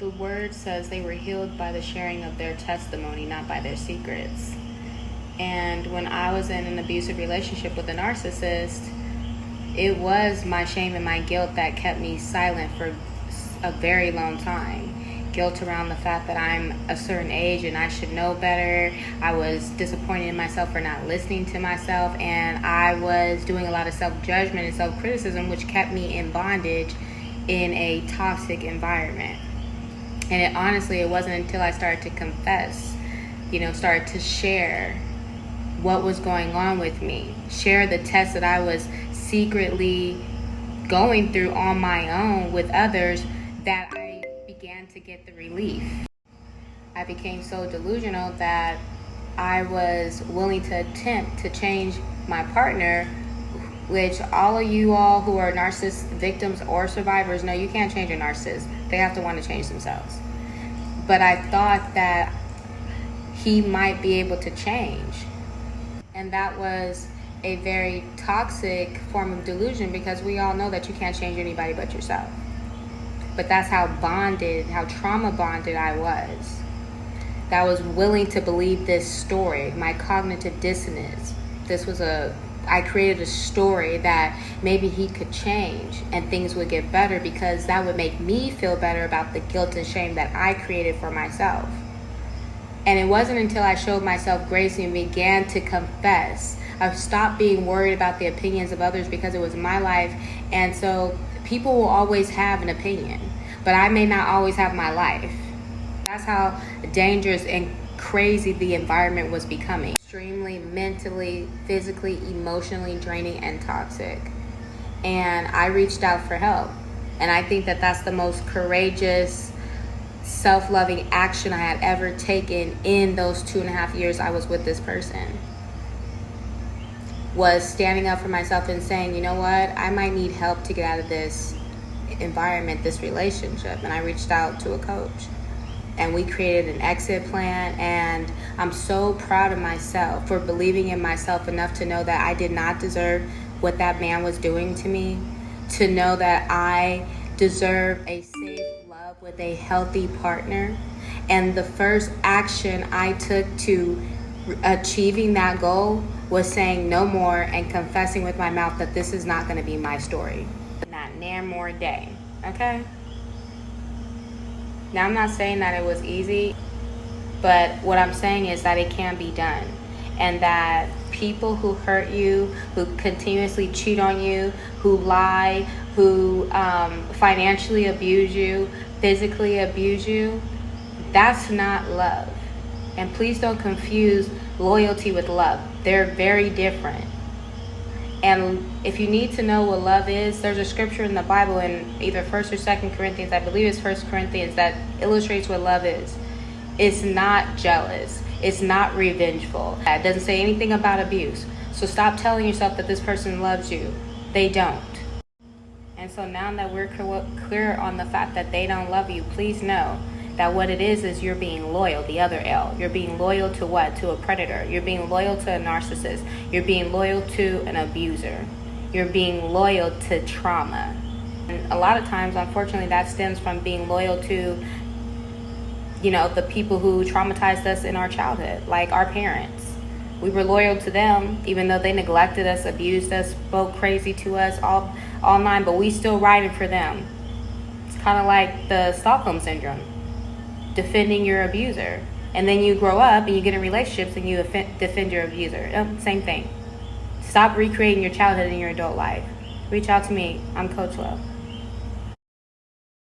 The word says they were healed by the sharing of their testimony, not by their secrets. And when I was in an abusive relationship with a narcissist, it was my shame and my guilt that kept me silent for a very long time. Guilt around the fact that I'm a certain age and I should know better. I was disappointed in myself for not listening to myself, and I was doing a lot of self-judgment and self-criticism, which kept me in bondage in a toxic environment. And it wasn't until I started to confess, started to share what was going on with me, share the tests that I was secretly going through on my own with others, that I began to get the relief. I became so delusional that I was willing to attempt to change my partner, which all of you all who are narcissist victims or survivors know you can't change a narcissist. They have to want to change themselves. But I thought that he might be able to change. And that was a very toxic form of delusion, because we all know that you can't change anybody but yourself. But that's how trauma bonded I was. That I was willing to believe this story, my cognitive dissonance. I created a story that maybe he could change and things would get better, because that would make me feel better about the guilt and shame that I created for myself. And it wasn't until I showed myself grace and began to confess. I stopped being worried about the opinions of others, because it was my life. And so people will always have an opinion, but I may not always have my life. That's how dangerous and crazy the environment was becoming. Extremely mentally, physically, emotionally draining and toxic. And I reached out for help. And I think that that's the most courageous, self-loving action I had ever taken in those 2.5 years I was with this person. Was standing up for myself and saying, you know what, I might need help to get out of this environment, this relationship. And I reached out to a coach, and we created an exit plan. And I'm so proud of myself for believing in myself enough to know that I did not deserve what that man was doing to me, to know that I deserve a safe love with a healthy partner. And the first action I took to achieving that goal was saying no more and confessing with my mouth that this is not going to be my story. Not near more day, okay? Now, I'm not saying that it was easy, but what I'm saying is that it can be done. And that people who hurt you, who continuously cheat on you, who lie, who financially abuse you, physically abuse you, that's not love. And please don't confuse loyalty with love. They're very different. And if you need to know what love is, there's a scripture in the Bible in either 1st or 2nd Corinthians, I believe it's 1st Corinthians, that illustrates what love is. It's not jealous. It's not revengeful. It doesn't say anything about abuse. So stop telling yourself that this person loves you. They don't. And so now that we're clear on the fact that they don't love you, please know that what it is you're being loyal, the other L. You're being loyal to what? To a predator. You're being loyal to a narcissist. You're being loyal to an abuser. You're being loyal to trauma. And a lot of times, unfortunately, that stems from being loyal to, the people who traumatized us in our childhood, like our parents. We were loyal to them, even though they neglected us, abused us, spoke crazy to us, all nine, but we still riding for them. It's kind of like the Stockholm Syndrome. Defending your abuser, and then you grow up and you get in relationships and you defend your abuser. Same thing. Stop recreating your childhood in your adult life. Reach out to me. I'm Coach Love.